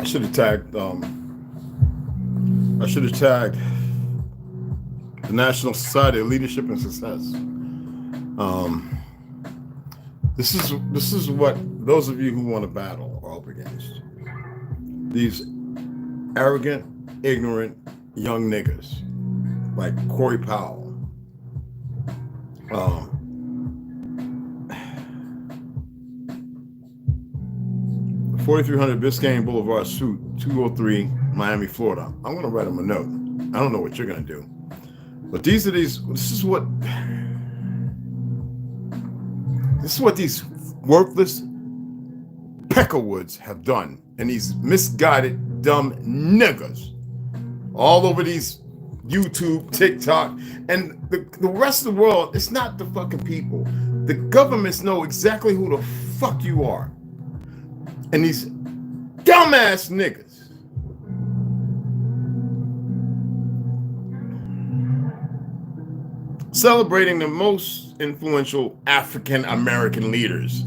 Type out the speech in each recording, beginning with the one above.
I should have tagged the National Society of Leadership and Success. This is what those of you who want to battle are up against. These arrogant, ignorant young niggas like Corey Powell. 4300 Biscayne Boulevard, Suite 203, Miami, Florida. I'm going to write them a note. I don't know what you're going to do, but this is what these worthless peckerwoods have done, and these misguided, dumb niggas all over these YouTube, TikTok, and the rest of the world. It's not the fucking people. The governments know exactly who the fuck you are. And these dumbass niggas celebrating the most influential African American leaders.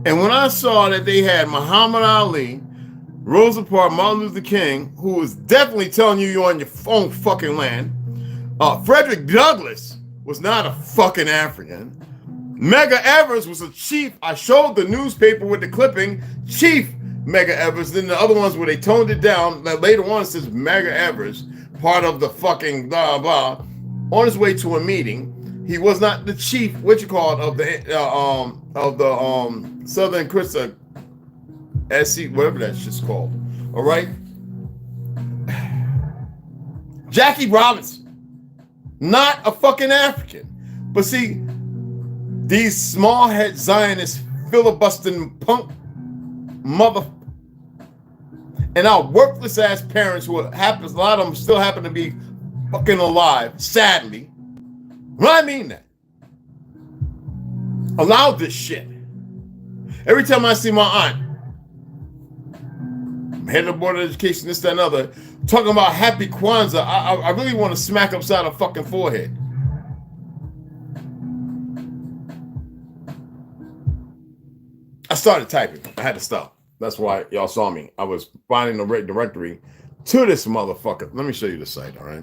And when I saw that they had Muhammad Ali, Rosa Parks, Martin Luther King, who was definitely telling you're on your own fucking land. Frederick Douglass was not a fucking African. Medgar Evers was a chief. I showed the newspaper with the clipping, Chief Medgar Evers. Then the other ones where they toned it down. Later on it says Medgar Evers, part of the fucking blah blah, on his way to a meeting. He was not the chief, of the Southern Christian SC, whatever that shit's called. All right. Jackie Robinson, not a fucking African. But see, these small head Zionist filibustering punk mother and our worthless ass parents who happens, a lot of them still happen to be fucking alive, sadly. When I mean that, allowed this shit. Every time I see my aunt, head of board of education, this, that, and other, talking about happy Kwanzaa, I really want to smack upside her fucking forehead. I started typing. I had to stop. That's why y'all saw me. I was finding the right directory to this motherfucker. Let me show you the site, all right?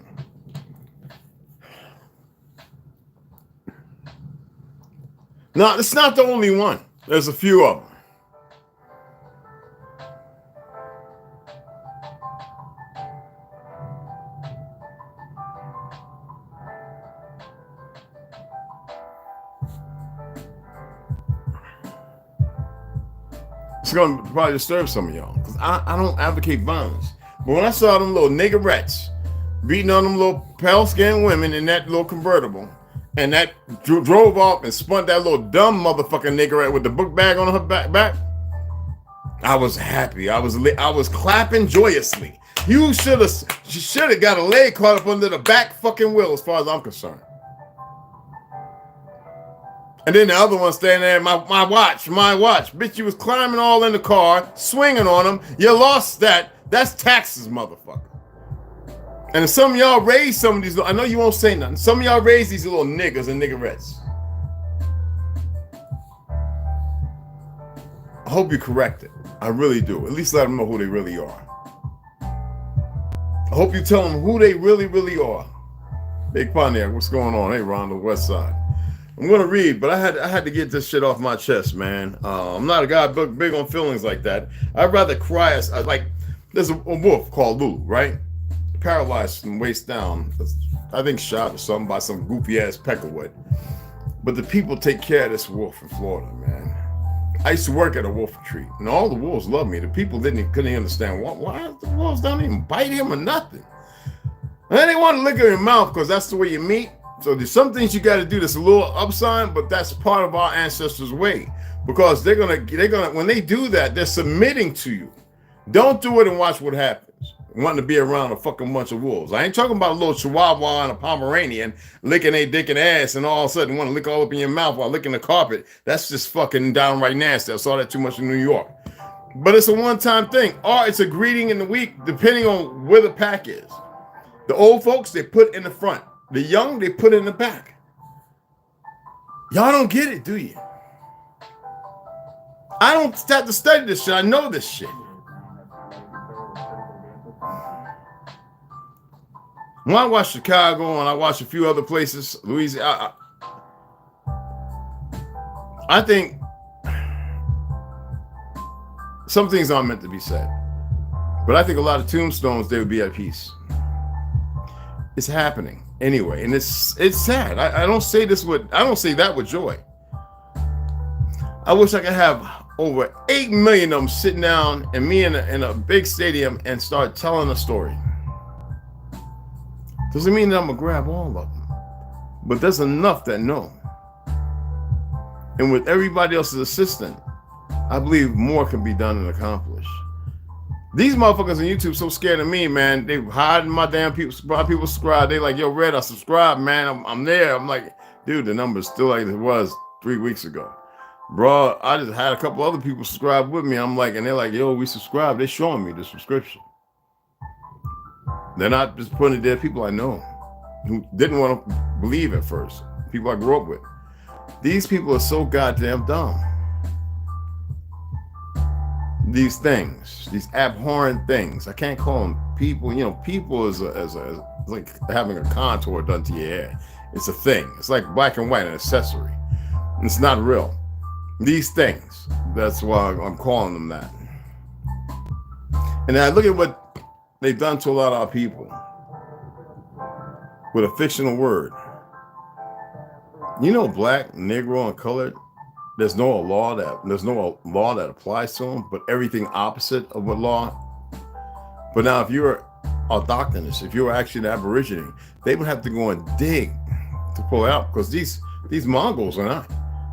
Now, it's not the only one. There's a few of them. It's going to probably disturb some of y'all because I don't advocate violence. But when I saw them little niggerettes beating on them little pale-skinned women in that little convertible, and that drove off and spun that little dumb motherfucking niggerette with the book bag on her back, I was happy. I was clapping joyously. You should have got a leg caught up under the back fucking wheel as far as I'm concerned. And then the other one standing there, my watch. Bitch, you was climbing all in the car, swinging on them. You lost that. That's taxes, motherfucker. And some of y'all raised some of these, I know you won't say nothing. Some of y'all raised these little niggas and niggerettes. I hope you correct it. I really do. At least let them know who they really are. I hope you tell them who they really, really are. Big Pontiac, what's going on? Hey, Ron, the West Side. I'm gonna read, but I had to get this shit off my chest, man. I'm not a guy big on feelings like that. I'd rather cry like there's a wolf called Lulu, right? Paralyzed from waist down. I think shot or something by some goofy ass peckerwood. But the people take care of this wolf in Florida, man. I used to work at a wolf retreat, and all the wolves loved me. The people couldn't understand why the wolves don't even bite him or nothing. And then they want to lick in your mouth because that's the way you meet. So there's some things you got to do that's a little upside, but that's part of our ancestors' way. Because they're gonna when they do that, they're submitting to you. Don't do it and watch what happens. Wanting to be around a fucking bunch of wolves. I ain't talking about a little Chihuahua and a Pomeranian licking their dick and ass and all of a sudden want to lick all up in your mouth while licking the carpet. That's just fucking downright nasty. I saw that too much in New York. But it's a one-time thing, or it's a greeting in the week, depending on where the pack is. The old folks, they put in the front. The young, they put in the back. Y'all don't get it, do you? I don't have to study this shit. I know this shit. When I watch Chicago and I watch a few other places, Louisiana, I think some things aren't meant to be said. But I think a lot of tombstones, they would be at peace. It's happening anyway, and it's sad. I don't say that with joy. I wish I could have over 8 million of them sitting down and me in a big stadium and start telling a story. Doesn't mean that I'm gonna grab all of them, but there's enough that know. And with everybody else's assistance, I believe more can be done and accomplished. These motherfuckers on YouTube so scared of me, man. They hiding my damn people. People subscribe. They like, yo, Red, I subscribe, man. I'm there. I'm like, dude, the number's still like it was 3 weeks ago. Bro, I just had a couple other people subscribe with me. I'm like, and they're like, yo, we subscribe. They're showing me the subscription. They're not just putting it there. People I know who didn't want to believe at first. People I grew up with. These people are so goddamn dumb. These things, these abhorrent things. I can't call them people. You know, people is like having a contour done to your hair. It's a thing. It's like black and white, an accessory. It's not real. These things. That's why I'm calling them that. And I look at what they've done to a lot of our people with a fictional word. You know, black, Negro, and colored. There's no law that applies to them, but everything opposite of what law. But now, if you're autochthonous, if you're actually an Aborigine, they would have to go and dig to pull it out because these Mongols are not.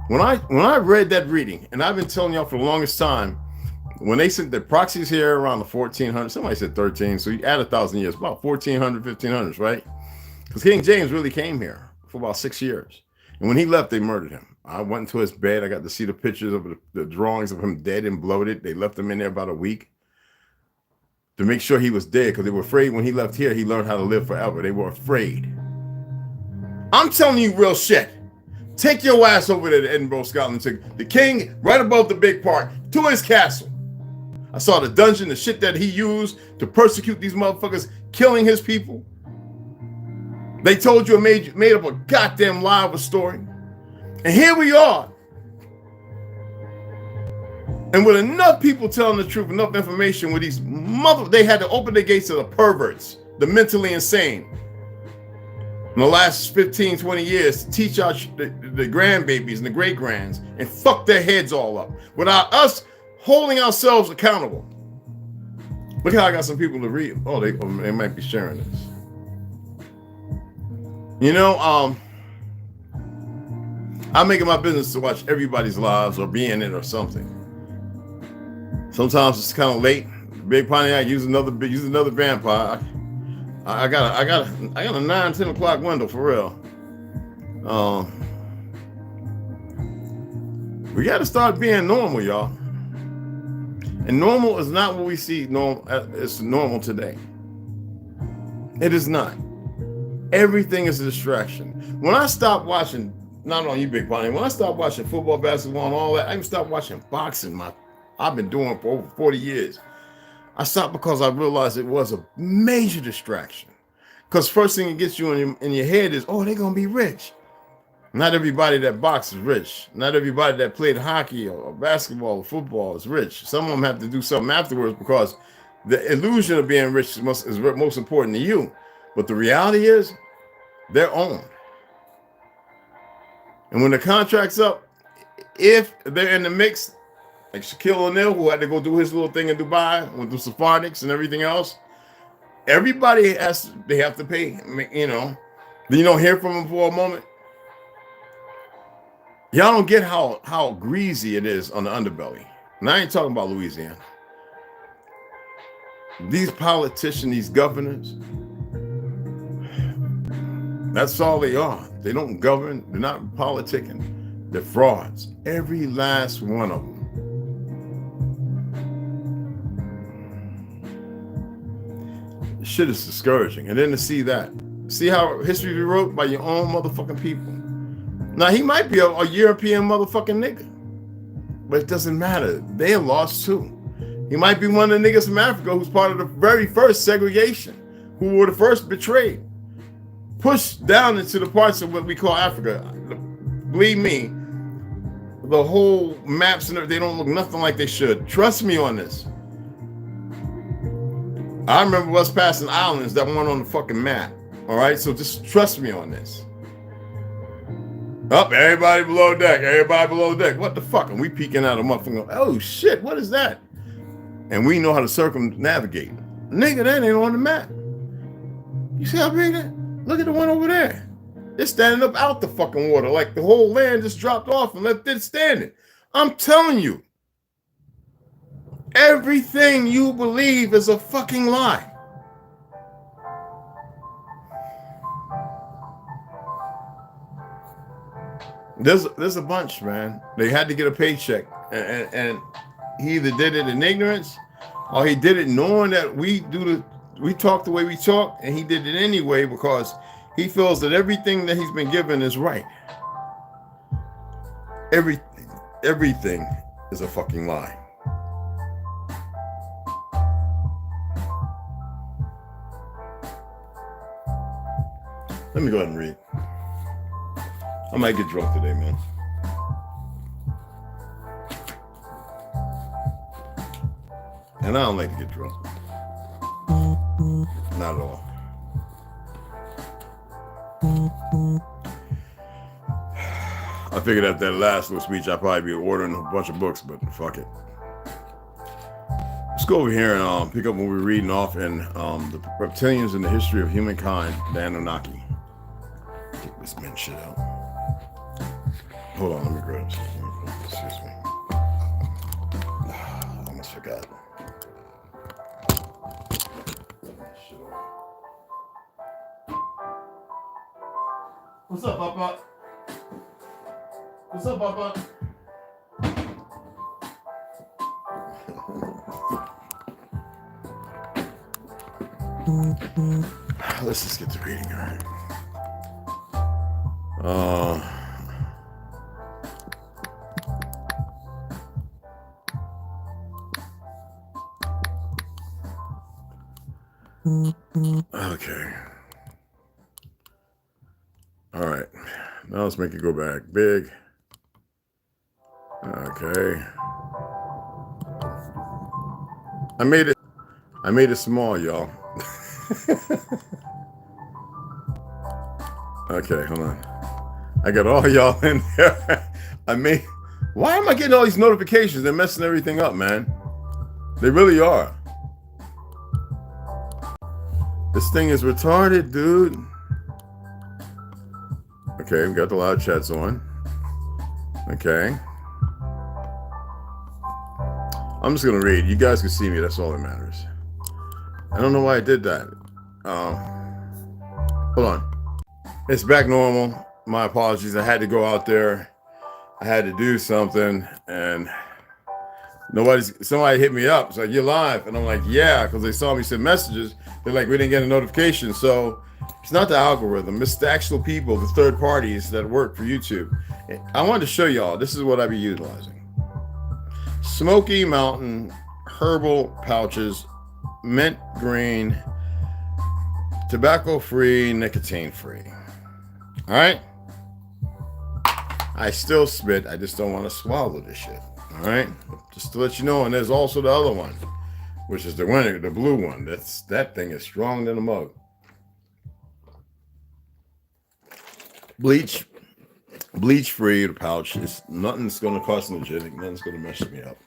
When I read that reading, and I've been telling y'all for the longest time, when they sent the proxies here around the 1400, somebody said 13, so you add 1,000 years, about 1400, 1500s, right? Because King James really came here for about 6 years. And when he left, they murdered him. I went into his bed. I got to see the pictures of the drawings of him dead and bloated. They left him in there about a week to make sure he was dead because they were afraid when he left here, he learned how to live forever. They were afraid. I'm telling you real shit. Take your ass over there to Edinburgh, Scotland. To the king right above the big park to his castle. I saw the dungeon, the shit that he used to persecute these motherfuckers, killing his people. They told you made up a goddamn lie of a story. And here we are. And with enough people telling the truth, enough information with these they had to open the gates to the perverts, the mentally insane. In the last 15, 20 years to teach our the grandbabies and the great-grands and fuck their heads all up without us holding ourselves accountable. Look how I got some people to read. Oh, they might be sharing this. You know, I make it my business to watch everybody's lives or be in it or something. Sometimes it's kind of late. Big Pontiac use another vampire. I got a 9, 10 o'clock window for real. We got to start being normal, y'all. And normal is not what we see normal. It's normal today. It is not. Everything is a distraction. When I stopped watching, not on you, Big Bonnie, when I stopped watching football, basketball, and all that, I even stopped watching boxing. I've been doing it for over 40 years. I stopped because I realized it was a major distraction. Because first thing it gets you in your head is, oh, they're going to be rich. Not everybody that boxes is rich. Not everybody that played hockey or basketball or football is rich. Some of them have to do something afterwards because the illusion of being rich is most important to you. But the reality is, they're owned. And when the contract's up, if they're in the mix, like Shaquille O'Neal, who had to go do his little thing in Dubai with the Sephardics and everything else. Everybody they have to pay, you know. Then you don't hear from them for a moment. Y'all don't get how greasy it is on the underbelly. And I ain't talking about Louisiana. These politicians, these governors, that's all they are. They don't govern. They're not politicking. They're frauds. Every last one of them. Shit is discouraging. And then to see how history be wrote by your own motherfucking people. Now, he might be a European motherfucking nigga, but it doesn't matter. They lost too. He might be one of the niggas from Africa who's part of the very first segregation, who were the first betrayed, pushed down into the parts of what we call Africa. Believe me, the whole maps and they don't look nothing like they should. Trust me on this. I remember us passing islands that weren't on the fucking map. All right, so just trust me on this. Up, everybody below deck. Everybody below deck. What the fuck? And we peeking out a motherfucker. Oh shit! What is that? And we know how to circumnavigate. Nigga, that ain't on the map. You see how big that? Look at the one over there. It's standing up out the fucking water, like the whole land just dropped off and left it standing. I'm telling you, everything you believe is a fucking lie. There's a bunch, man. They had to get a paycheck, and he either did it in ignorance, or he did it knowing that we talk the way we talk, and he did it anyway because he feels that everything that he's been given is right. Everything is a fucking lie. Let me go ahead and read. I might get drunk today, man. And I don't like to get drunk. Not at all. I figured after that last little speech, I'd probably be ordering a bunch of books, but fuck it. Let's go over here and pick up what we're reading off in The Reptilians and the History of Humankind, the Anunnaki. Take this man shit out. Hold on, let me grab something. Excuse me. I almost forgot. What's up, Papa? What's up, Papa? Let's just get to reading, all right. Okay. All right. Now let's make it go back big. Okay. I made it small, y'all. Okay, hold on. I got all y'all in there. Why am I getting all these notifications? They're messing everything up, man. They really are. This thing is retarded, dude. Okay, we got the live chats on. Okay. I'm just gonna read. You guys can see me. That's all that matters. I don't know why I did that. Hold on. It's back normal. My apologies. I had to go out there. I had to do something, and somebody hit me up. It's like, you're live, and I'm like, yeah, because they saw me send messages. They're like, we didn't get a notification. So it's not the algorithm. It's the actual people, the third parties that work for YouTube. I wanted to show y'all. This is what I be utilizing. Smoky Mountain herbal pouches, mint green, tobacco free, nicotine free. All right. I still spit. I just don't want to swallow this shit. All right. Just to let you know. And there's also the other one, which is the winner, the blue one. That thing is strong than a mug. Bleach free, the pouch. Nothing's going to carcinogenic. Nothing's going to mess me up.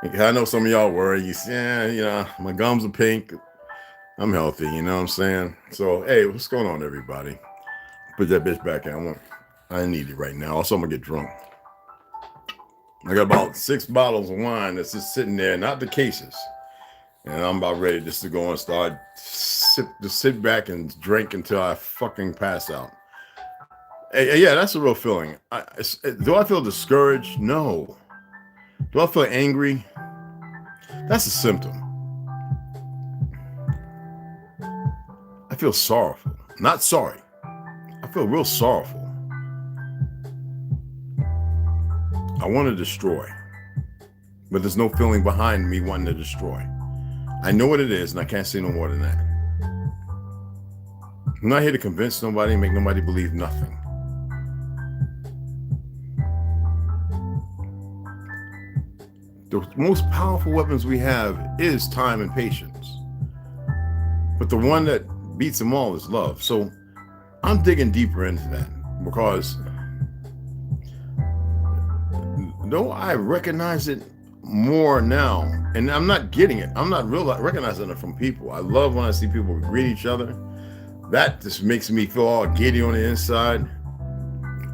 I know some of y'all worry. You say, yeah, you know, my gums are pink. I'm healthy, you know what I'm saying? So, hey, what's going on, everybody? Put that bitch back in. I need it right now. Also, I'm gonna get drunk. I got about 6 bottles of wine that's just sitting there, not the cases. And I'm about ready just to go and start sit back and drink until I fucking pass out. Hey, yeah, that's a real feeling. Do I feel discouraged? No. Do I feel angry? That's a symptom. I feel sorrowful. Not sorry. I feel real sorrowful. I want to destroy. But there's no feeling behind me wanting to destroy. I know what it is, and I can't say no more than that. I'm not here to convince nobody, make nobody believe nothing. The most powerful weapons we have is time and patience. But the one that beats them all is love. So I'm digging deeper into that because though I recognize it more now, and I'm not getting it. I'm not recognizing it from people. I love when I see people greet each other. That just makes me feel all giddy on the inside.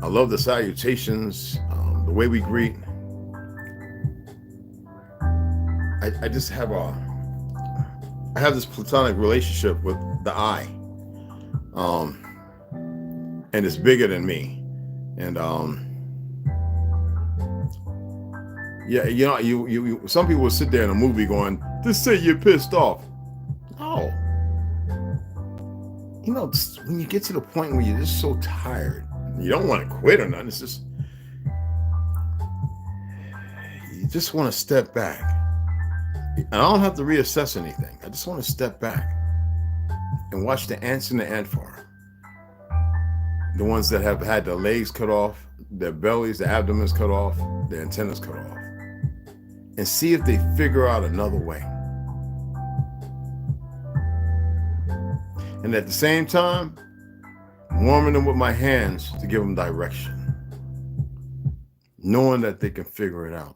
I love the salutations, the way we greet. I just have I have this platonic relationship with the I, and it's bigger than me, and yeah, you know, you some people will sit there in a movie going, "Just say you're pissed off." No, you know, when you get to the point where you're just so tired, you don't want to quit or nothing. It's just you just want to step back. And I don't have to reassess anything. I just want to step back and watch the ants in the ant farm. The ones that have had their legs cut off, their bellies, their abdomens cut off, their antennas cut off. And see if they figure out another way. And at the same time, warming them with my hands to give them direction. Knowing that they can figure it out,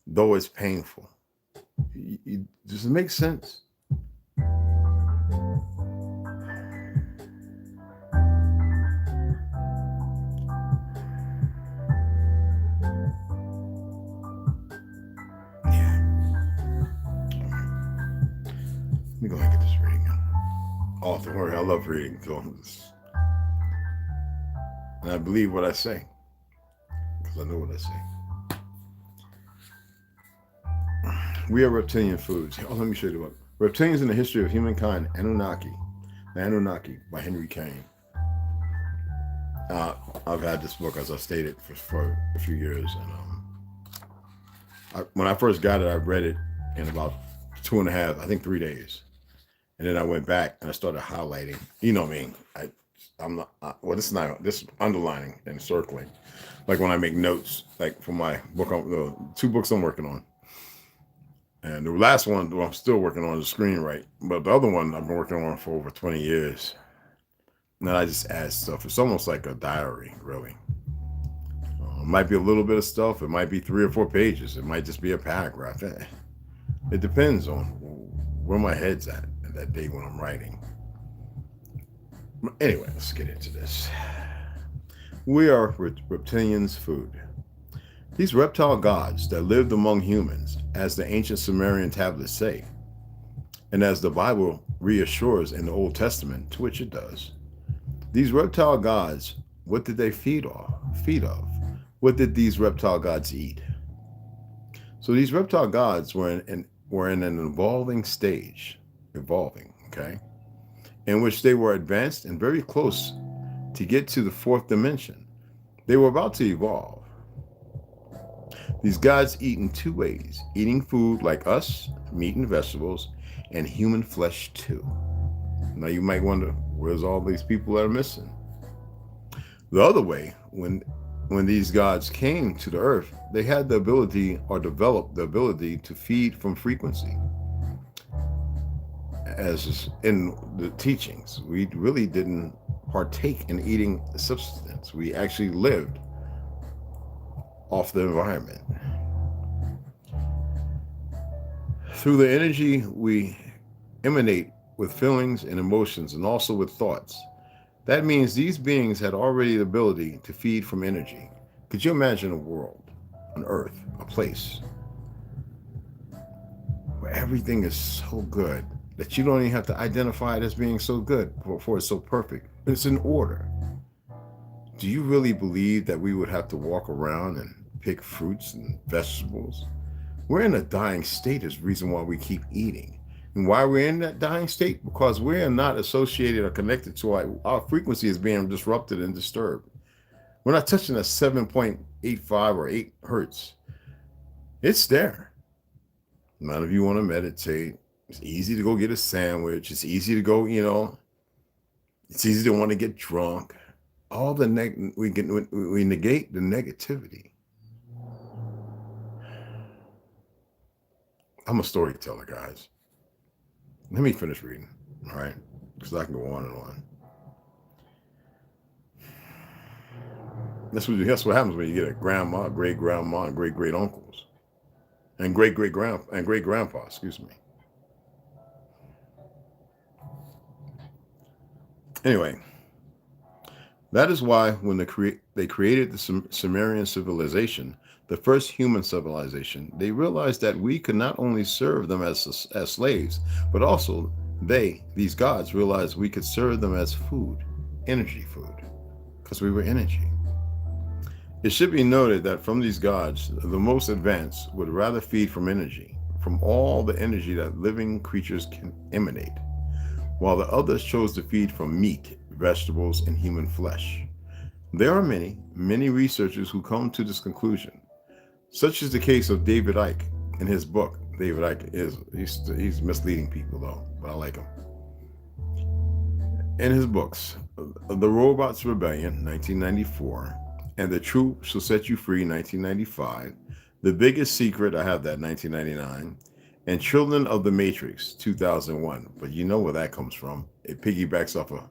though it's painful. Does it make sense? Let me go ahead and get this reading in. Oh, don't worry, I love reading. And I believe what I say. Because I know what I say. We are reptilian foods. Oh, let me show you the book. Reptilians in the History of Humankind, Anunnaki. The Anunnaki by Henry Kane. I've had this book, as I stated, for a few years. And when I first got it, I read it in about 3 days. And then I went back and I started highlighting. You know what I mean? I'm not, well, this is not, this is underlining and circling. Like when I make notes, like for my book, the 2 books I'm working on. And the last one, I'm still working on the screenwrite, but the other one I've been working on for over 20 years. And then I just add stuff. It's almost like a diary, really. It might be a little bit of stuff. It might be 3 or 4 pages. It might just be a paragraph. It depends on where my head's at that day when I'm writing. Anyway, let's get into this. We are reptilians' food. These reptile gods that lived among humans, as the ancient Sumerian tablets say, and as the Bible reassures in the Old Testament, to which it does. These reptile gods, what did they feed of? What did these reptile gods eat? So these reptile gods were in an evolving stage, okay, in which they were advanced and very close to get to the 4th dimension. They were about to evolve. These gods eat in 2 ways, eating food like us, meat and vegetables, and human flesh too. Now you might wonder, where's all these people that are missing? The other way, when these gods came to the earth, they had the ability or developed the ability to feed from frequency. As in the teachings, we really didn't partake in eating substance. We actually lived off the environment. Through the energy we emanate with feelings and emotions and also with thoughts. That means these beings had already the ability to feed from energy. Could you imagine a world, an earth, a place where everything is so good that you don't even have to identify it as being so good before it's so perfect? It's in order. Do you really believe that we would have to walk around and pick fruits and vegetables? We're in a dying state is the reason why we keep eating. And why we're in that dying state? Because we're not associated or connected to our frequency is being disrupted and disturbed. We're not touching a 7.85 or 8 hertz. It's there. None of you want to meditate. It's easy to go get a sandwich. It's easy to go, it's easy to want to get drunk. All the we negate the negativity. I'm a storyteller, guys. Let me finish reading, all right? Because I can go on and on. That's what happens when you get a grandma, great grandma, and great great uncles, and great great grandpa. Excuse me. Anyway, that is why when they created the Sumerian civilization, the first human civilization, they realized that we could not only serve them as slaves, but also these gods, realized we could serve them as food, energy food, because we were energy. It should be noted that from these gods, the most advanced would rather feed from energy, from all the energy that living creatures can emanate, while the others chose to feed from meat, vegetables, and human flesh. There are many, many researchers who come to this conclusion. Such is the case of David Icke in his book. David Icke he's misleading people though, but I like him. In his books, The Robots Rebellion, 1994, and The Truth Shall Set You Free, 1995, The Biggest Secret, I have that, 1999, and Children of the Matrix, 2001. But you know where that comes from. It piggybacks off of,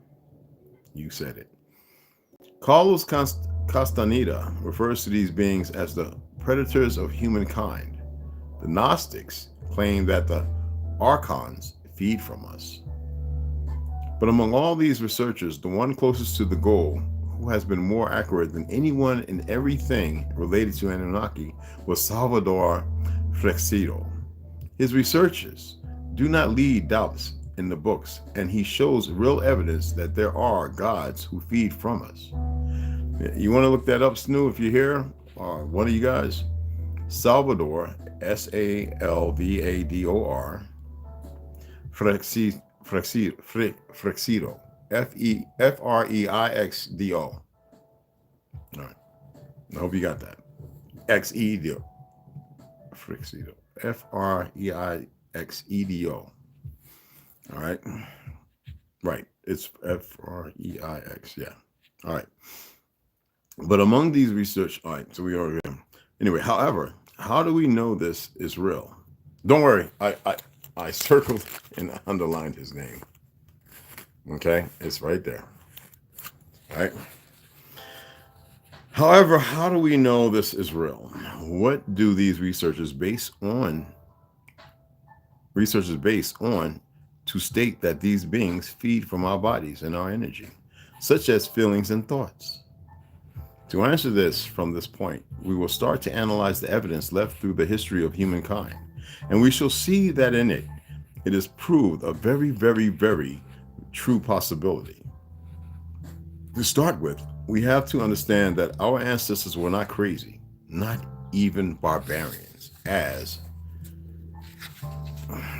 you said it. Carlos Castaneda refers to these beings as the predators of humankind. The Gnostics claim that the archons feed from us. But among all these researchers, the one closest to the goal, who has been more accurate than anyone in everything related to Anunnaki, was Salvador Freixedo. His researches do not lead doubts in the books, and he shows real evidence that there are gods who feed from us. You want to look that up, Snoo, if you're here, or one of you guys? Salvador, Salvador, Freixedo, Freixedo, Freixido. All right, I hope you got that. Xedo, Freixedo, Freixido. All right, right. It's Freix. Yeah. All right. But among these research, all right. So we are anyway. However, how do we know this is real? Don't worry. I circled and underlined his name. Okay, it's right there. All right. However, how do we know this is real? What do these researchers base on to state that these beings feed from our bodies and our energy, such as feelings and thoughts? To answer this from this point, we will start to analyze the evidence left through the history of humankind, and we shall see that in it is proved a very, very, very true possibility. To start with, we have to understand that our ancestors were not crazy, not even barbarians, as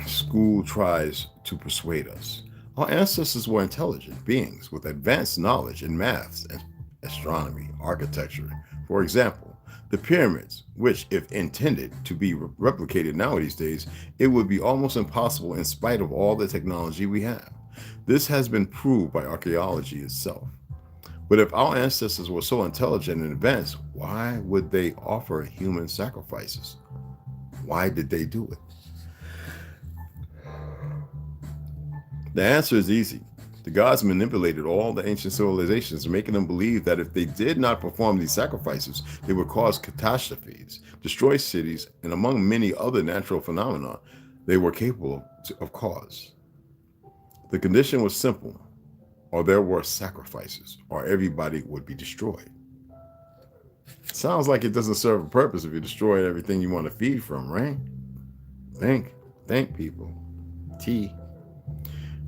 school tries to persuade us. Our ancestors were intelligent beings with advanced knowledge in maths and astronomy, architecture. For example, the pyramids, which if intended to be replicated nowadays days, it would be almost impossible in spite of all the technology we have. This has been proved by archaeology itself. But if our ancestors were so intelligent and advanced, why would they offer human sacrifices? Why did they do it? The answer is easy. The gods manipulated all the ancient civilizations, making them believe that if they did not perform these sacrifices, they would cause catastrophes, destroy cities, and among many other natural phenomena, they were capable of cause. The condition was simple, or there were sacrifices, or everybody would be destroyed. Sounds like it doesn't serve a purpose if you destroy everything you want to feed from, right? Think, people. T.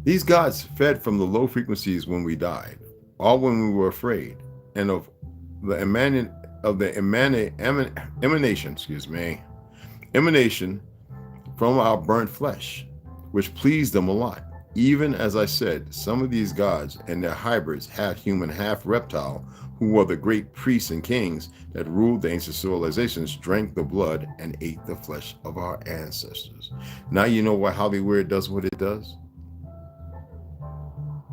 These gods fed from the low frequencies when we died, all when we were afraid, and of the emanation from our burnt flesh, which pleased them a lot. Even as I said, some of these gods and their hybrids, half human, half reptile, who were the great priests and kings that ruled the ancient civilizations, drank the blood and ate the flesh of our ancestors. Now you know why Hollywood does what it does?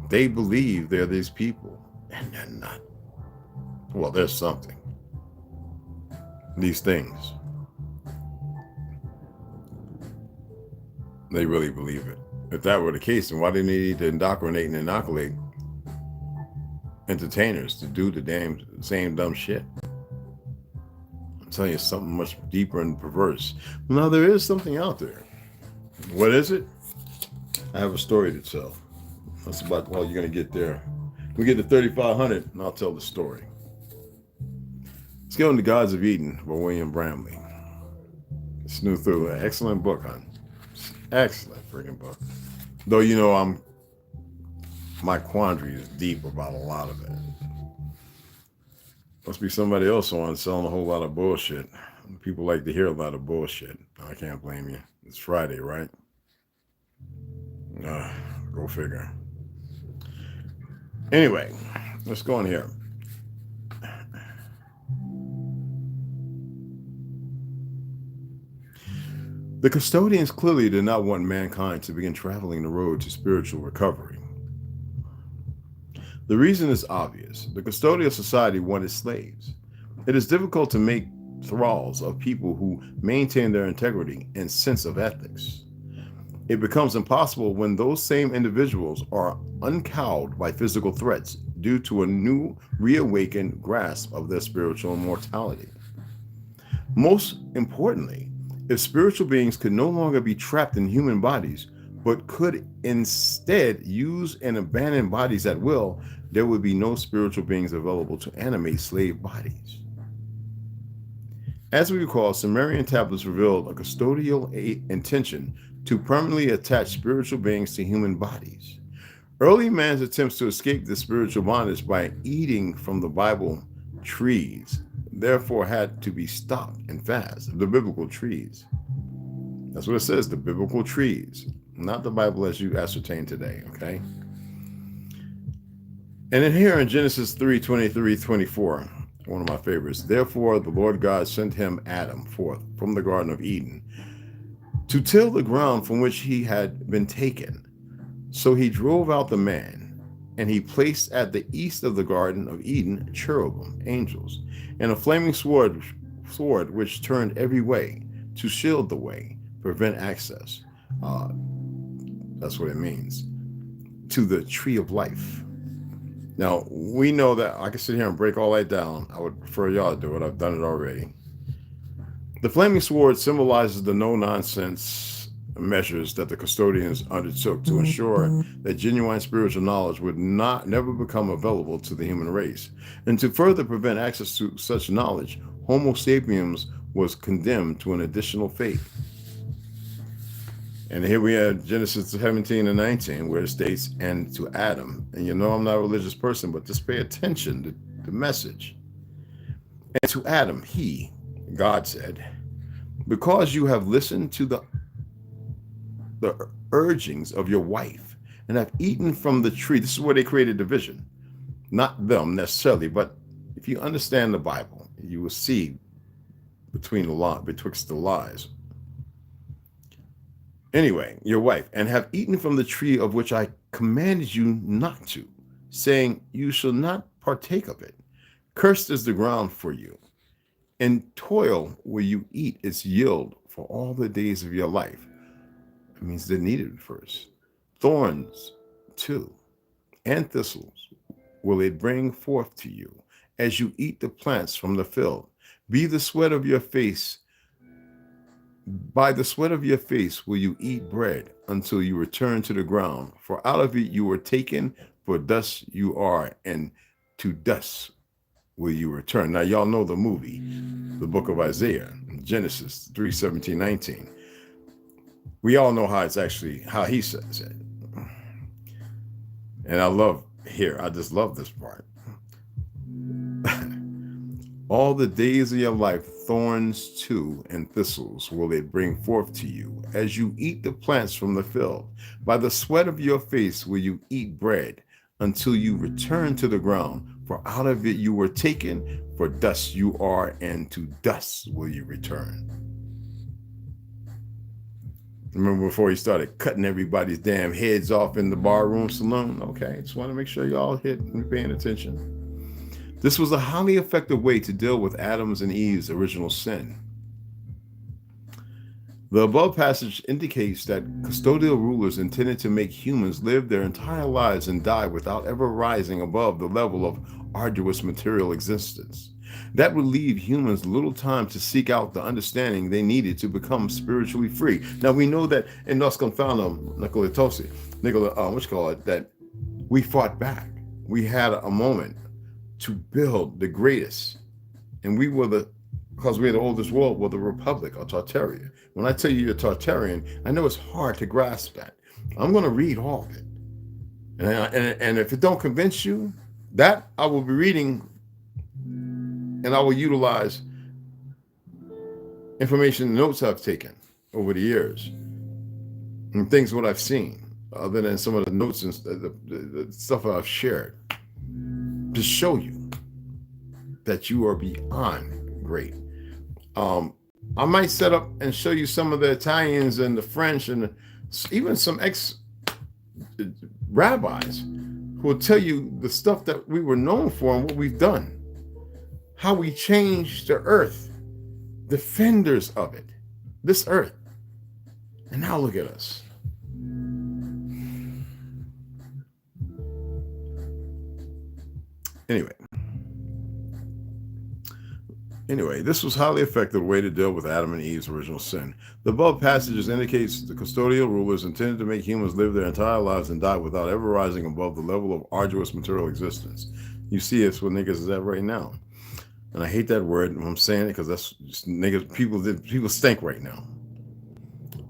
They believe they're these people, and they're not. Well, there's something. These things. They really believe it. If that were the case, then why do they need to indoctrinate and inoculate entertainers to do the same dumb shit? I'm telling you, something much deeper and perverse. Now, there is something out there. What is it? I have a story to tell. That's about, well, you're going to get there. We get to 3,500, and I'll tell the story. Let's go into Gods of Eden by William Bramley. Snooze through an excellent book, hon. Excellent freaking book. Though, you know, my quandary is deep about a lot of it. Must be somebody else on selling a whole lot of bullshit. People like to hear a lot of bullshit. I can't blame you. It's Friday, right? Go figure. Anyway, let's go in here. The custodians clearly did not want mankind to begin traveling the road to spiritual recovery. The reason is obvious. The custodial society wanted slaves. It is difficult to make thralls of people who maintain their integrity and sense of ethics. It becomes impossible when those same individuals are uncowed by physical threats due to a new, reawakened grasp of their spiritual immortality. Most importantly, if spiritual beings could no longer be trapped in human bodies, but could instead use and abandon bodies at will, there would be no spiritual beings available to animate slave bodies. As we recall, Sumerian tablets revealed a custodial intention to permanently attach spiritual beings to human bodies. Early man's attempts to escape this spiritual bondage by eating from the Bible trees therefore had to be stopped and fast. The biblical trees. That's what it says, the biblical trees, not the Bible as you ascertain today, okay? And then here in Genesis 3:23-24, one of my favorites, therefore the Lord God sent him, Adam, forth from the Garden of Eden to till the ground from which he had been taken. So he drove out the man, and he placed at the east of the Garden of Eden cherubim, angels, and a flaming sword which turned every way to shield the way, prevent access. That's what it means, to the tree of life. Now, we know that I can sit here and break all that down. I would prefer y'all to do it. I've done it already. The flaming sword symbolizes the no-nonsense measures that the custodians undertook to ensure that genuine spiritual knowledge would never become available to the human race. And to further prevent access to such knowledge, Homo sapiens was condemned to an additional fate. And here we have Genesis 17:19, where it states, and to Adam, and you know I'm not a religious person, but just pay attention to the message. And to Adam, he, God said, because you have listened to the urgings of your wife and have eaten from the tree. This is where they created division. Not them necessarily, but if you understand the Bible, you will see betwixt the lies. Anyway, your wife, and have eaten from the tree of which I commanded you not to, saying, you shall not partake of it. Cursed is the ground for you. In toil will you eat its yield for all the days of your life. It means they needed it first. Thorns, too, and thistles will it bring forth to you, as you eat the plants from the field. Be the sweat of your face By the sweat of your face will you eat bread until you return to the ground, for out of it you were taken, for dust you are, and to dust will you return. Now, y'all know the movie, the book of Isaiah, Genesis 3:17-19. We all know how it's actually, how he says it. And I just love this part. All the days of your life, thorns too and thistles will it bring forth to you, as you eat the plants from the field. By the sweat of your face will you eat bread until you return to the ground, for out of it you were taken, for dust you are, and to dust will you return. Remember before he started cutting everybody's damn heads off in the barroom saloon? Okay, just want to make sure y'all hit and paying attention. This was a highly effective way to deal with Adam's and Eve's original sin. The above passage indicates that custodial rulers intended to make humans live their entire lives and die without ever rising above the level of arduous material existence. That would leave humans little time to seek out the understanding they needed to become spiritually free. Now, we know that in Nos Confoundum, that we fought back. We had a moment to build the greatest. And we were because we're the oldest world, we're the Republic or Tartaria. When I tell you you're Tartarian, I know it's hard to grasp that. I'm going to read all of it. And if it don't convince you, that I will be reading, and I will utilize information and notes I've taken over the years and things what I've seen, other than some of the notes and the stuff I've shared, to show you that you are beyond great. I might set up and show you some of the Italians and the French and even some ex-rabbis who will tell you the stuff that we were known for and what we've done, how we changed the earth, defenders of it, this earth. And now look at us. Anyway, this was highly effective way to deal with Adam and Eve's original sin. The above passages indicates the custodial rulers intended to make humans live their entire lives and die without ever rising above the level of arduous material existence. You see, it's what niggas is at right now. And I hate that word when I'm saying it, because that's just niggas, people stink right now.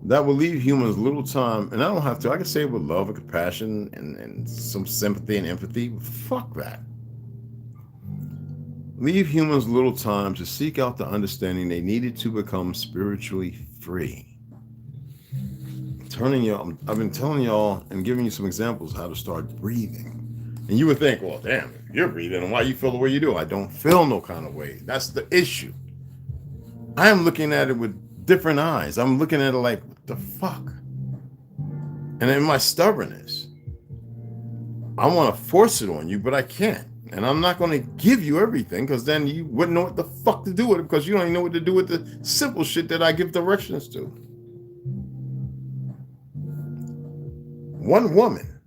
That will leave humans little time, and I don't have to, I can say it with love and compassion and some sympathy and empathy. Fuck that. Leave humans little time to seek out the understanding they needed to become spiritually free. I've been telling y'all and giving you some examples how to start breathing. And you would think, well, damn, if you're breathing, and why you feel the way you do? I don't feel no kind of way. That's the issue. I am looking at it with different eyes. I'm looking at it like, what the fuck? And in my stubbornness, I want to force it on you, but I can't. And I'm not going to give you everything, because then you wouldn't know what the fuck to do with it, because you don't even know what to do with the simple shit that I give directions to. One woman,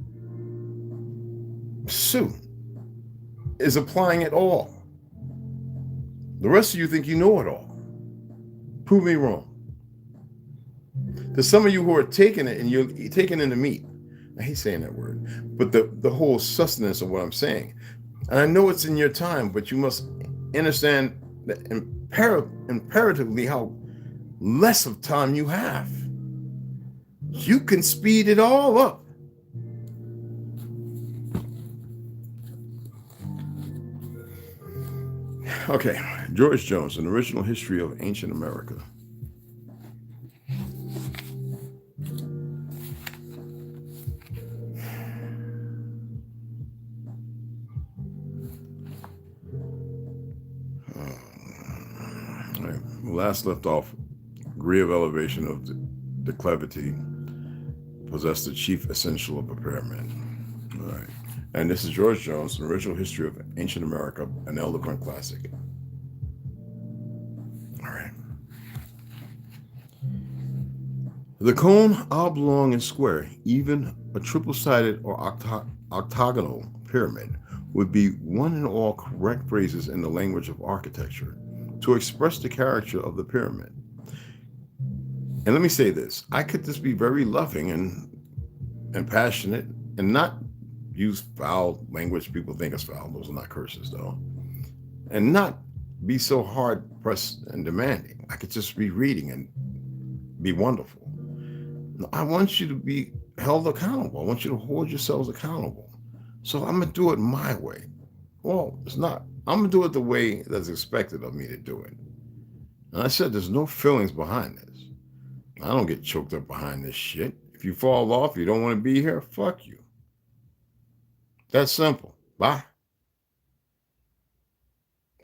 Sue, is applying it all. The rest of you think you know it all. Prove me wrong. There's some of you who are taking it and you're taking in the meat. I hate saying that word, but the whole sustenance of what I'm saying. And I know it's in your time, but you must understand that imperatively how less of time you have. You can speed it all up. Okay, George Jones, An Original History of Ancient America. Last left off, degree of elevation of declivity possessed the chief essential of a pyramid. All right. And this is George Jones, An Original History of Ancient America, an eloquent classic. All right. The cone, oblong and square, even a triple-sided or octagonal pyramid, would be one and all correct phrases in the language of architecture to express the character of the pyramid. And let me say this, I could just be very loving and passionate and not use foul language people think is foul. Those are not curses though. And not be so hard pressed and demanding. I could just be reading and be wonderful. I want you to be held accountable. I want you to hold yourselves accountable. So I'm going to do it my way. Well, it's not. I'm going to do it the way that's expected of me to do it. And I said, there's no feelings behind this. I don't get choked up behind this shit. If you fall off, you don't want to be here, fuck you. That's simple. Bye.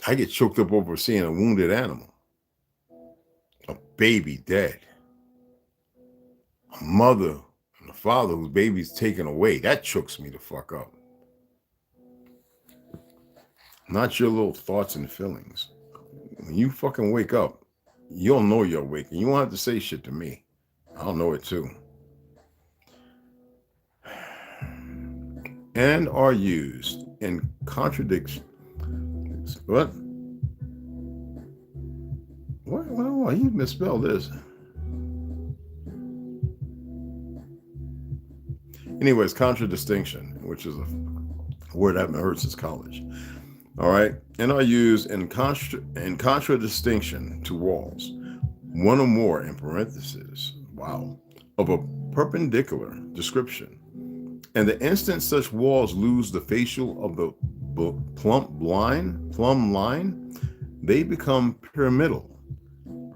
I get choked up over seeing a wounded animal, a baby dead, a mother and a father whose baby's taken away. That chokes me the fuck up. Not your little thoughts and feelings. When you fucking wake up, you'll know you're awake, and you won't have to say shit to me. I'll know it too. And are used in contradiction. What? What? You misspelled this. Anyways, contradistinction, which is a word I haven't heard since college. All right, and are used in contradistinction to walls, one or more in parentheses, wow, of a perpendicular description. And the instant such walls lose the facial of the plumb line, they become pyramidal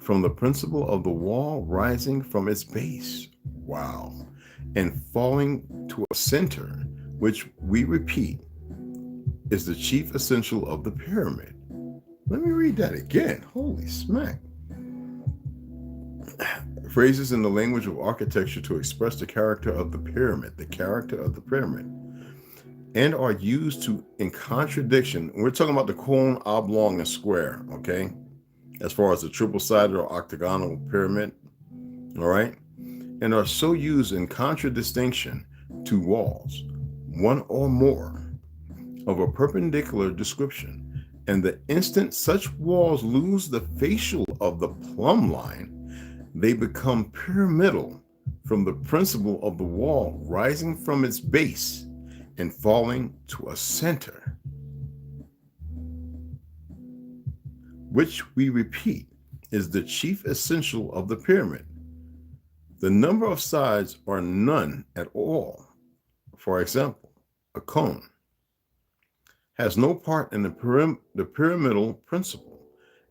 from the principle of the wall rising from its base, wow, and falling to a center, which we repeat is the chief essential of the pyramid. Let me read that again. Holy smack. Phrases in the language of architecture to express the character of the pyramid, and are used to in contradiction. We're talking about the cone, oblong, and square, okay? As far as the triple-sided or octagonal pyramid, all right? And are so used in contradistinction to walls, one or more, of a perpendicular description, and the instant such walls lose the facial of the plumb line, they become pyramidal from the principle of the wall rising from its base and falling to a center, which we repeat is the chief essential of the pyramid. The number of sides are none at all. For example, a cone has no part in the pyramidal principle,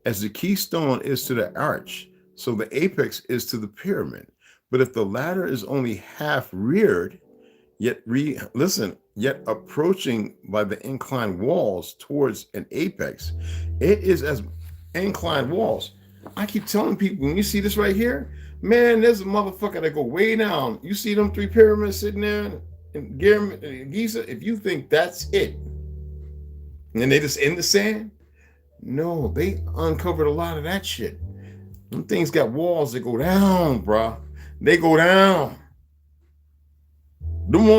as the keystone is to the arch, so the apex is to the pyramid. But if the latter is only half reared, yet approaching by the inclined walls towards an apex, it is as inclined walls. I keep telling people, when you see this right here, man, there's a motherfucker that go way down. You see them three pyramids sitting there in Giza, if you think that's it, and they just in the sand, no, they uncovered a lot of that shit. Them things got walls that go down, bro. They go down. Them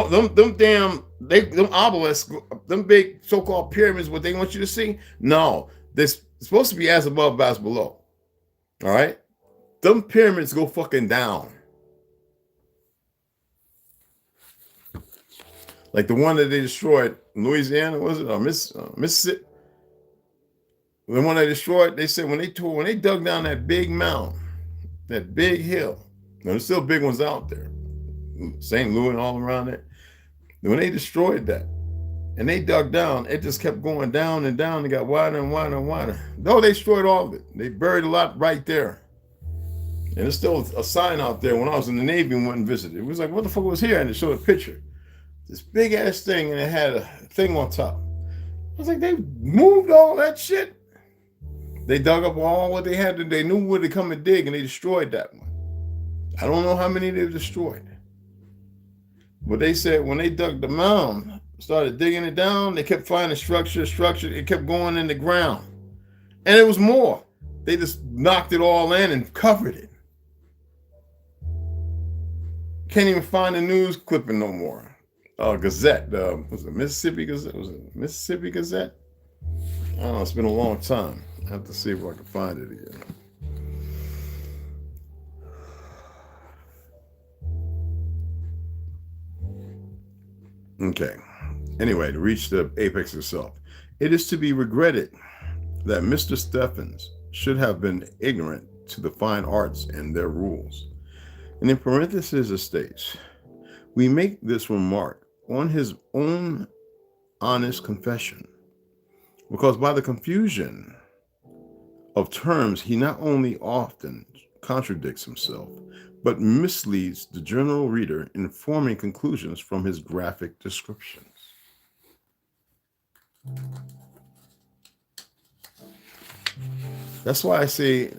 obelisks, them big so-called pyramids, what they want you to see? No, this supposed to be as above, as below. All right? Them pyramids go fucking down. Like the one that they destroyed in Louisiana, was it? Or Mississippi? The one they destroyed, they said when they dug down that big mountain, that big hill, now there's still big ones out there, St. Louis and all around it. When they destroyed that and they dug down, it just kept going down and down. It got wider and wider and wider. No, they destroyed all of it. They buried a lot right there. And there's still a sign out there. When I was in the Navy and went and visited, it was like, what the fuck was here? And it showed a picture. This big ass thing, and it had a thing on top. I was like, they moved all that shit. They dug up all what they had to. They knew where to come and dig, and they destroyed that one. I don't know how many they destroyed. But they said when they dug the mound, started digging it down, they kept finding structure. It kept going in the ground. And it was more. They just knocked it all in and covered it. Can't even find the news clipping no more. Gazette, was it Mississippi Gazette? Was it Mississippi Gazette? I don't know, it's been a long time. I have to see if I can find it again. Okay. Anyway, to reach the apex itself, it is to be regretted that Mr. Stephens should have been ignorant to the fine arts and their rules. And in parentheses it states, we make this remark on his own honest confession, because by the confusion of terms, he not only often contradicts himself, but misleads the general reader in forming conclusions from his graphic descriptions. That's why I say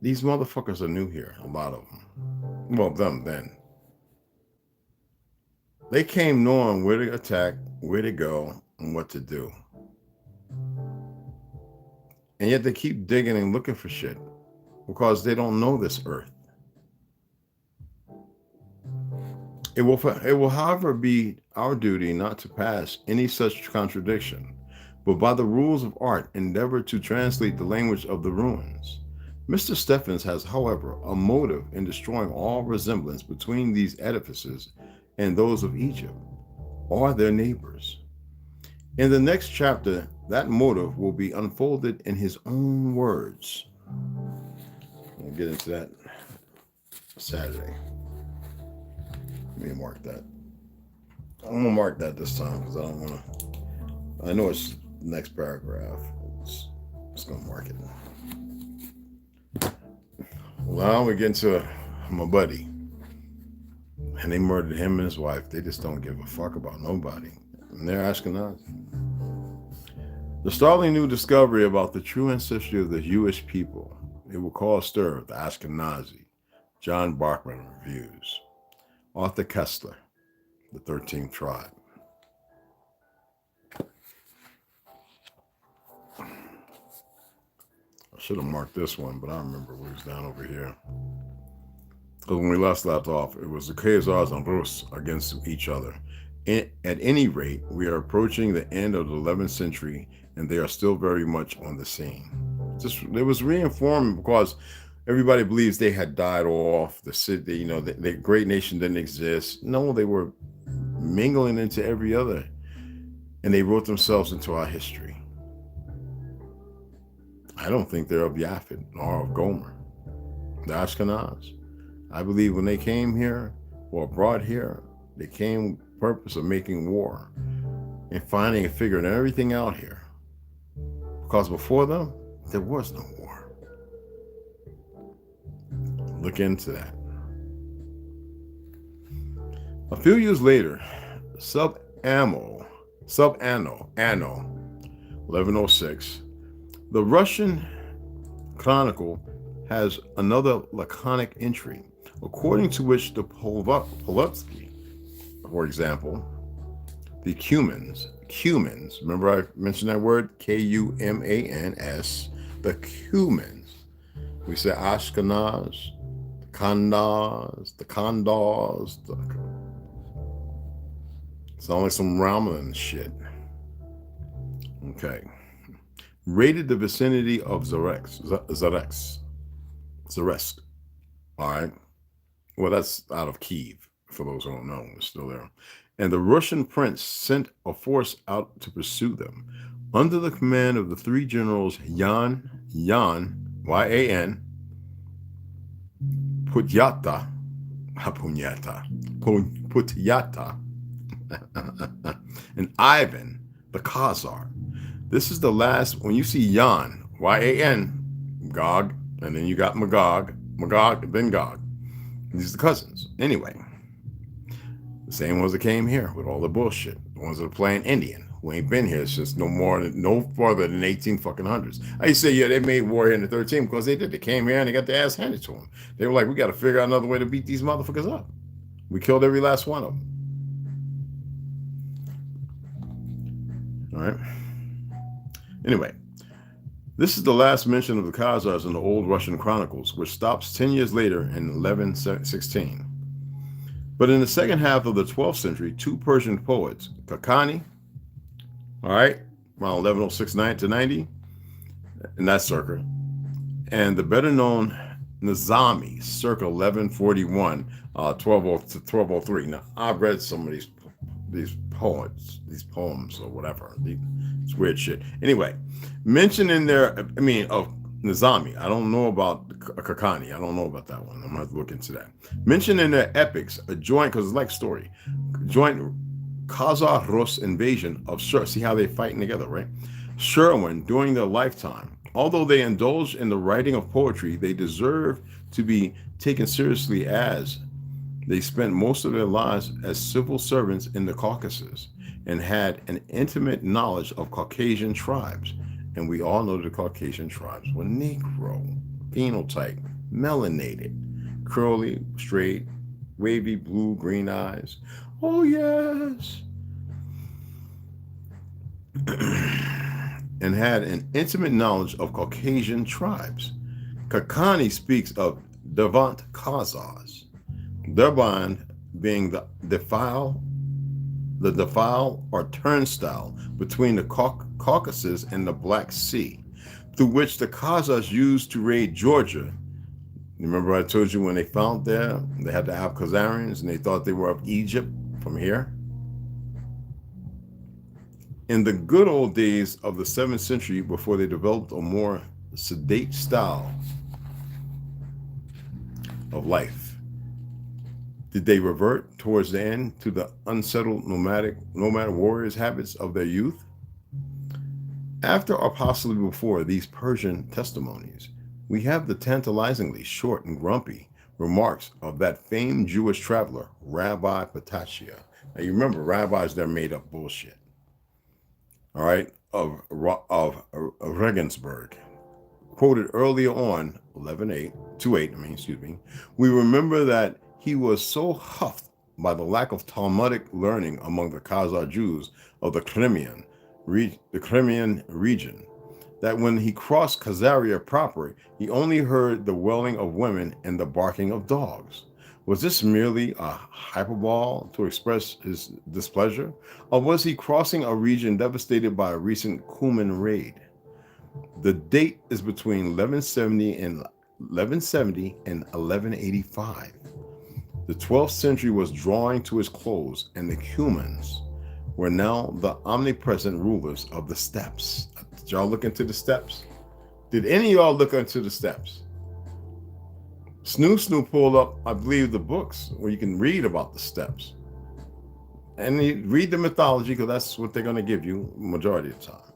these motherfuckers are new here, a lot of them. Well, them then. They came knowing where to attack, where to go, and what to do. And yet they keep digging and looking for shit because they don't know this earth. It will, however, be our duty not to pass any such contradiction, but by the rules of art endeavor to translate the language of the ruins. Mr. Stephens has, however, a motive in destroying all resemblance between these edifices and those of Egypt, or their neighbors. In the next chapter, that motive will be unfolded in his own words. We'll get into that Saturday. Let me mark that. I'm gonna mark that this time because I don't want to. I know it's the next paragraph. It's gonna mark it. Well, now we get into my buddy, and they murdered him and his wife. They just don't give a fuck about nobody, and they're Ashkenazi. The startling new discovery about the true ancestry of the Jewish people, it will cause stir of the Ashkenazi. John Bachman reviews. Arthur Kessler, the 13th tribe. I should have marked this one, but I remember it was down over here. Because when we last left off, it was the Khazars and Rus against each other. At any rate, we are approaching the end of the 11th century, and they are still very much on the scene. It was reinformed because everybody believes they had died off. The city, the great nation didn't exist. No, they were mingling into every other, and they wrote themselves into our history. I don't think they're of Yaphet nor of Gomer. The Ashkenaz. I believe when they came here or brought here, they came with the purpose of making war and finding and figuring everything out here. Because before them, there was no war. Look into that. A few years later, Sub-Anno, 1106, the Russian Chronicle has another laconic entry, according to which the Polutski, for example, the Cumans, remember I mentioned that word, K-U-M-A-N-S, the Cumans. We say Ashkenaz, the Kandars, sound like some Ramelan shit. Okay. Raided the vicinity of Zaresk. All right. Well, that's out of Kiev, for those who don't know. It's still there. And the Russian prince sent a force out to pursue them under the command of the three generals Yan, Y-A-N, Putyata, and Ivan, the Khazar. This is the last, when you see Yan, Y-A-N, Gog, and then you got Magog, then Gog. These are the cousins. Anyway, the same ones that came here with all the bullshit. The ones that are playing Indian, who ain't been here since no further than 1800s. I used to say, yeah, they made war here in the 13th because they did. They came here and they got their ass handed to them. They were like, we got to figure out another way to beat these motherfuckers up. We killed every last one of them. All right. Anyway, this is the last mention of the Khazars in the old Russian chronicles, which stops 10 years later in 1116. But in the second half of the 12th century, two Persian poets, Kakani, all right, around 1106 to 90, in that circle, and the better known Nizami, circa 1141, 1203. Now, I've read some of these poems or whatever. It's weird shit. Anyway, mentioned in there, of Nizami. I don't know about Kakani. I don't know about that one. I'm going to have to look into that. Mentioned in their epics, a joint, because it's like story, joint Khazar-Rus invasion of Shur. See how they fighting together, right? Sherwin during their lifetime. Although they indulged in the writing of poetry, they deserve to be taken seriously as they spent most of their lives as civil servants in the Caucasus and had an intimate knowledge of Caucasian tribes. And we all know the Caucasian tribes were Negro, phenotype, melanated, curly, straight, wavy, blue, green eyes. Oh, yes. And had an intimate knowledge of Caucasian tribes. Kakani speaks of Devant Khazars, Durban being the defile or turnstile between the Caucasus and the Black Sea, through which the Khazars used to raid Georgia. Remember I told you when they found there, they had the Khazarians and they thought they were of Egypt from here? In the good old days of the 7th century, before they developed a more sedate style of life, did they revert towards the end to the unsettled nomad warriors' habits of their youth? After or possibly before these Persian testimonies, we have the tantalizingly short and grumpy remarks of that famed Jewish traveler, Rabbi Patachia. Now you remember, rabbis, they're made up bullshit. All right, of Regensburg, quoted earlier on, 11:28. We remember that he was so huffed by the lack of Talmudic learning among the Khazar Jews of the Crimean region, that when he crossed Khazaria proper, he only heard the wailing of women and the barking of dogs. Was this merely a hyperbole to express his displeasure, or was he crossing a region devastated by a recent Cuman raid? The date is between 1170 and 1185. The 12th century was drawing to its close, and the Cumans were now the omnipresent rulers of the steppes. Did y'all look into the steppes? Did any of y'all look into the steppes? Snoop pulled up, I believe, the books where you can read about the steppes. And you read the mythology, because that's what they're going to give you majority of the time.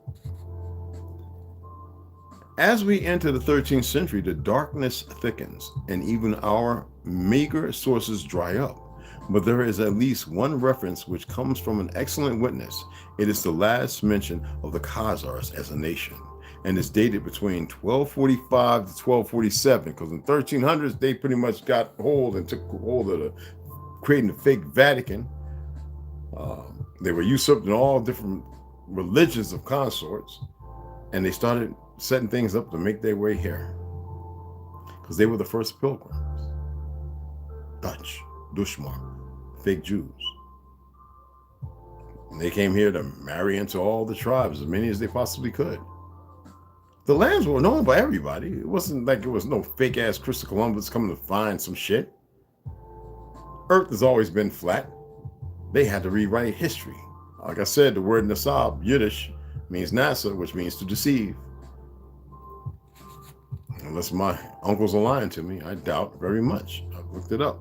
As we enter the 13th century, the darkness thickens, and even our meager sources dry up. But there is at least one reference which comes from an excellent witness. It is the last mention of the Khazars as a nation, and is dated between 1245 to 1247, because in the 1300s, they pretty much got hold and took hold of creating the fake Vatican. They were usurping all different religions of consorts, and they started setting things up to make their way here, because they were the first pilgrims. Dutch, Dushmark, fake Jews. And they came here to marry into all the tribes, as many as they possibly could. The lands were known by everybody. It wasn't like it was no fake ass Christopher Columbus coming to find some shit. Earth has always been flat. They had to rewrite history. Like I said, the word Nasab, Yiddish, means NASA, which means to deceive. Unless my uncles are lying to me, I doubt very much. I've looked it up.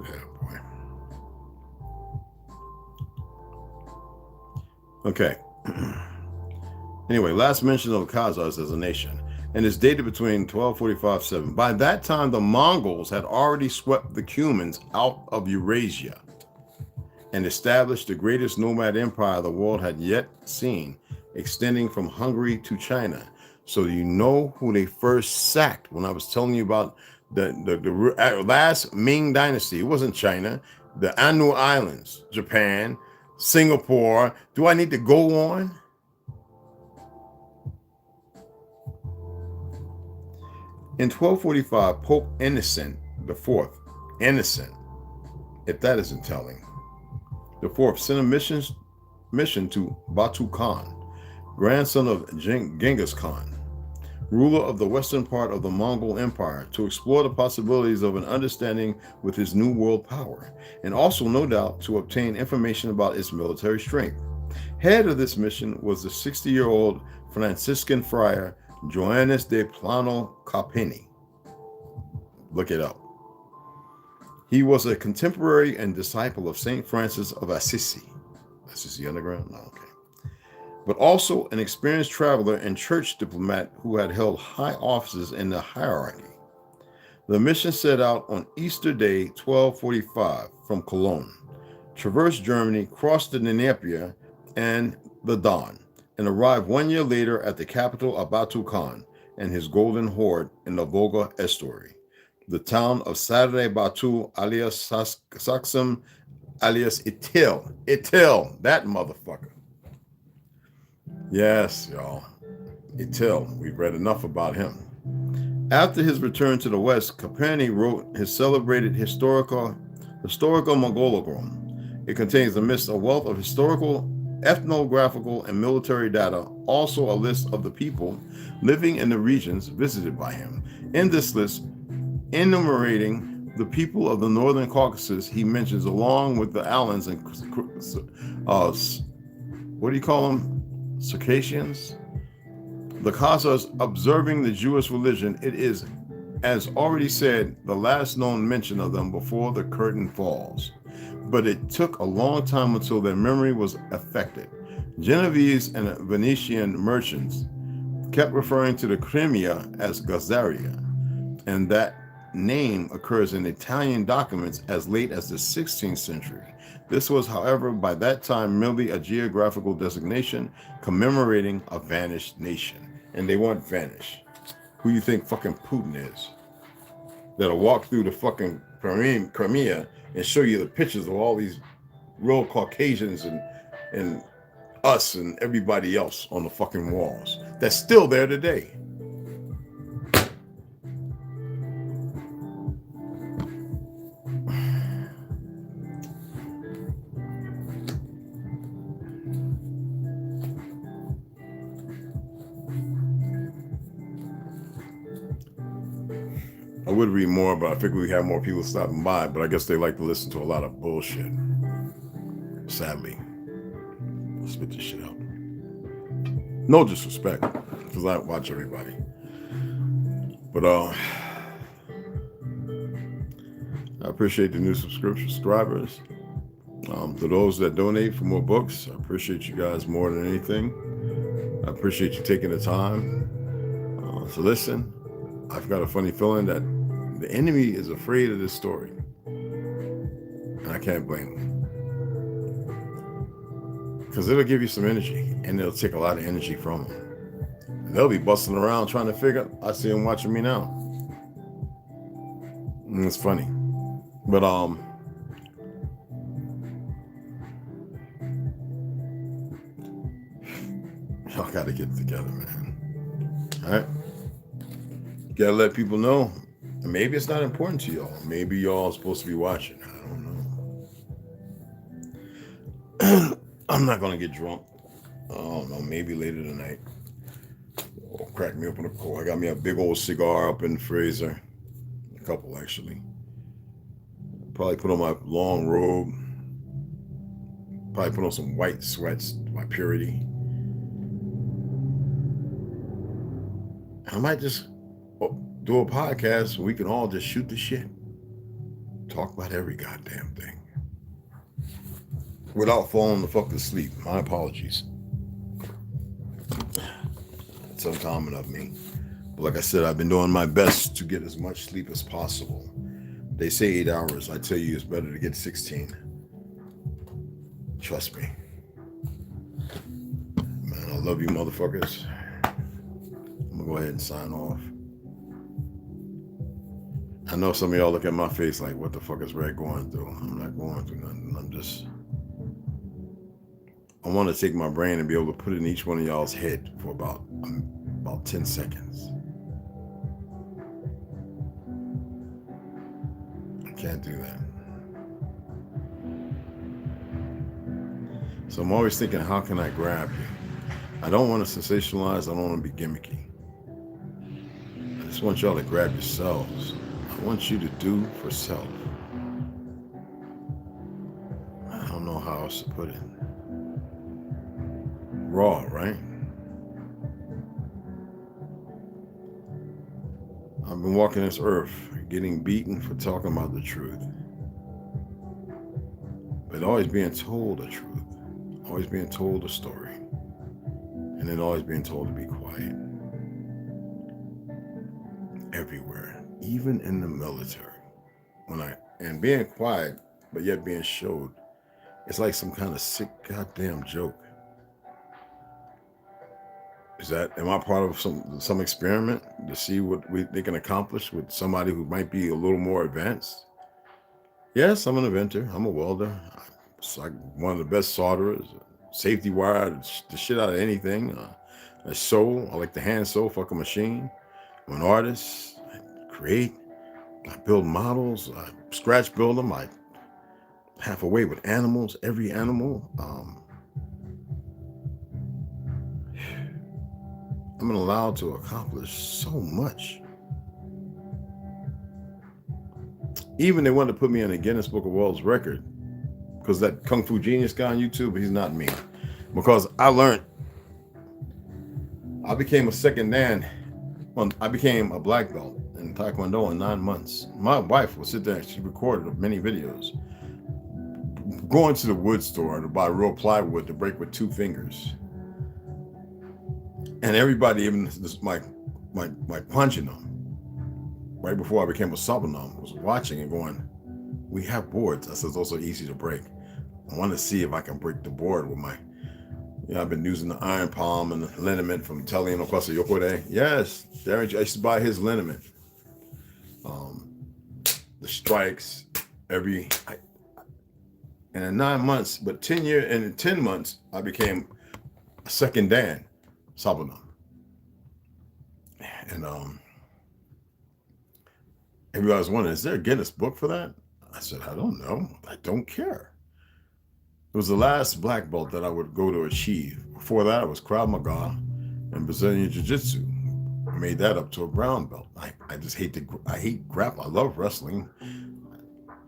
Yeah, boy. Okay. Anyway, last mention of the Khazars as a nation, and it's dated between 1245-7. By that time, the Mongols had already swept the Cumans out of Eurasia and established the greatest nomad empire the world had yet seen, extending from Hungary to China. So you know who they first sacked when I was telling you about the last Ming dynasty. It wasn't China. The Anu Islands, Japan, Singapore. Do I need to go on? In 1245, Pope Innocent IV, if that isn't telling, the fourth sent a mission to Batu Khan, grandson of Genghis Khan, ruler of the western part of the Mongol Empire, to explore the possibilities of an understanding with his new world power, and also, no doubt, to obtain information about its military strength. Head of this mission was the 60-year-old Franciscan friar Joannes de Plano Carpeni. Look it up. He was a contemporary and disciple of St. Francis of Assisi. Assisi Underground? No, okay. But also an experienced traveler and church diplomat who had held high offices in the hierarchy. The mission set out on Easter Day, 1245, from Cologne, traversed Germany, crossed the Dnieper and the Don, and arrived 1 year later at the capital of Batu Khan and his golden horde in the Volga estuary, the town of Sadre Batu, alias Saksum, alias Itil. Itil, that motherfucker. Yes, y'all. Itil, we've read enough about him. After his return to the West, Carpeni wrote his celebrated historical Mongologram. It contains amidst a wealth of historical, ethnographical, and military data, also a list of the people living in the regions visited by him. In this list, enumerating the people of the Northern Caucasus, he mentions, along with the Alans and what do you call them? Circassians? The Khazars observing the Jewish religion. It is, as already said, the last known mention of them before the curtain falls. But it took a long time until their memory was affected. Genovese and Venetian merchants kept referring to the Crimea as Gazaria, and that name occurs in Italian documents as late as the 16th century. This was, however, by that time merely a geographical designation commemorating a vanished nation. And they weren't vanished. Who you think fucking Putin is? That'll walk through the fucking Crimea and show you the pictures of all these real Caucasians and us and everybody else on the fucking walls. That's still there today. I would read more, but I figure we have more people stopping by, but I guess they like to listen to a lot of bullshit. Sadly. I'll spit this shit out. No disrespect, because I watch everybody. But I appreciate the new subscribers. To those that donate for more books, I appreciate you guys more than anything. I appreciate you taking the time to listen. I've got a funny feeling that the enemy is afraid of this story. And I can't blame them. Because it'll give you some energy, and it'll take a lot of energy from them. And they'll be busting around trying to figure out. I see them watching me now. And it's funny. But y'all gotta get it together, man. All right? You gotta let people know. And maybe it's not important to y'all. Maybe y'all are supposed to be watching. I don't know. I'm not gonna get drunk. I don't know. Maybe later tonight. Or crack me open a cold. I got me a big old cigar up in the freezer. A couple, actually. Probably put on my long robe. Probably put on some white sweats, my purity. I might just do a podcast where we can all just shoot the shit. Talk about every goddamn thing. Without falling the fuck asleep. My apologies. It's uncommon of me. But like I said, I've been doing my best to get as much sleep as possible. They say 8 hours. I tell you, it's better to get 16. Trust me. Man, I love you motherfuckers. I'm gonna go ahead and sign off. I know some of y'all look at my face like, what the fuck is Red going through? I'm not going through nothing. I want to take my brain and be able to put it in each one of y'all's head for about 10 seconds. I can't do that. So I'm always thinking, how can I grab you? I don't want to sensationalize. I don't want to be gimmicky. just want y'all to grab yourselves. I want you to do for self. I don't know how else to put it. Raw, right? I've been walking this earth, getting beaten for talking about the truth. But always being told the truth. Always being told a story. And then always being told to be quiet. Everywhere. Even in the military. And being quiet, but yet being showed. It's like some kind of sick goddamn joke. Am I part of some experiment to see what they can accomplish with somebody who might be a little more advanced? Yes, I'm an inventor. I'm a welder. I'm like one of the best solderers. Safety wire, the shit out of anything. I sew. I like to hand sew, fuck a machine. I'm an artist. I create. I build models. I scratch build them. I half away with animals. Every animal. I'm allowed to accomplish so much. Even they wanted to put me in the Guinness Book of World Record because that Kung Fu Genius guy on YouTube, he's not me. Because I became a second Dan. I became a black belt in Taekwondo in 9 months. My wife would sit there, she recorded many videos. Going to the wood store to buy real plywood to break with 2 fingers. And everybody, even my punching them, right before I became a Sabanam, was watching and going, we have boards. I said, those are easy to break. I want to see if I can break the board with my, I've been using the iron palm and the liniment from Telly and Okwasa Yokode. Yes, I used to buy his liniment. The strikes, and in 9 months, but 10 months, I became a second Dan. Sabanam. And everybody was wondering, is there a Guinness book for that? I said, I don't know. I don't care. It was the last black belt that I would go to achieve. Before that, it was Krav Maga and Brazilian Jiu-Jitsu. I made that up to a brown belt. I just hate grapple. I love wrestling.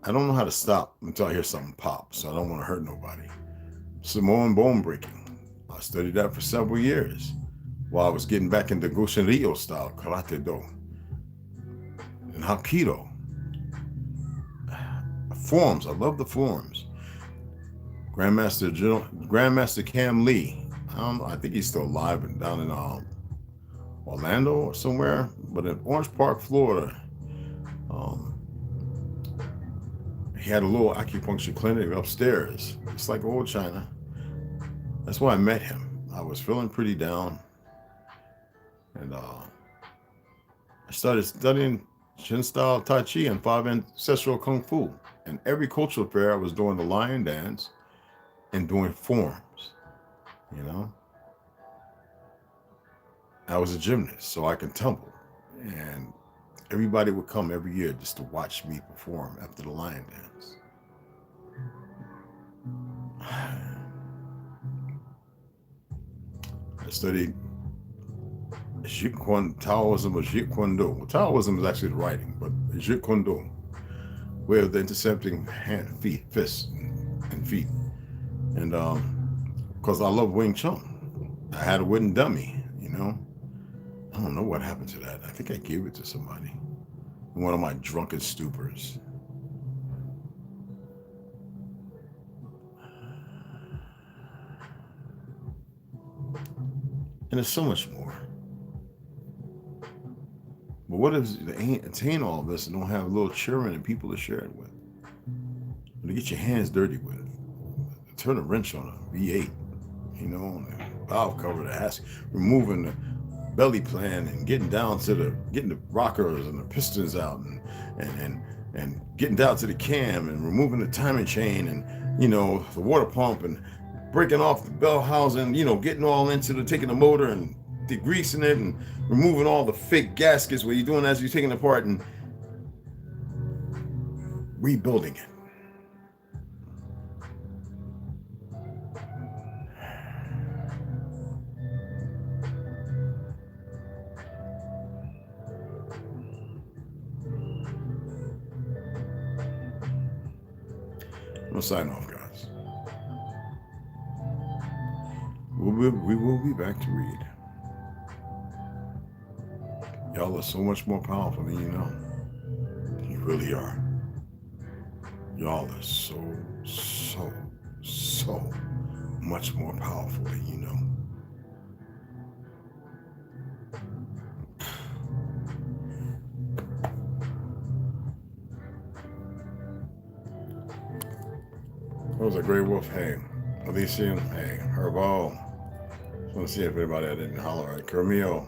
I don't know how to stop until I hear something pop, so I don't want to hurt nobody. Samoan bone breaking. I studied that for several years while I was getting back into Goshinryo style Karate Do and Hapkido. Forms, I love the forms. Grandmaster Cam Lee. I don't know, I think he's still alive and down in Orlando or somewhere, but in Orange Park, Florida, he had a little acupuncture clinic upstairs. It's like old China. That's why I met him. I was feeling pretty down. And I started studying Shin style Tai Chi and 5 ancestral Kung Fu. And every cultural fair, I was doing the lion dance and doing forms, I was a gymnast, so I can tumble. And everybody would come every year just to watch me perform after the lion dance. I studied Taoism or Jeet Kune Do. Well, Taoism is actually the writing, but Jeet Kune Do, way of the intercepting fists and feet. And because I love Wing Chun, I had a wooden dummy, I don't know what happened to that. I think I gave it to somebody in one of my drunken stupors. And there's so much more. But what if you attain all of this and don't have little children and people to share it with? To get your hands dirty with it. Turn a wrench on a V8, the valve cover, the ass, removing the belly plan and getting the rockers and the pistons out and getting down to the cam and removing the timing chain and, the water pump and breaking off the bell housing, getting all into taking the motor and degreasing it and removing all the fake gaskets what you're doing as you're taking it apart and rebuilding it. gonna sign off, guys. We will be back to read. Y'all are so much more powerful than you know. You really are. Y'all are so much more powerful than you know. That was a great wolf. Hey, Alicia. Hey, Herbo. Just want to see if anybody I didn't holler at. Kermio.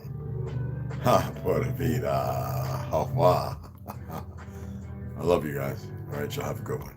Ha, Puerto Vida. Hawa. I love you guys. All right, y'all have a good one.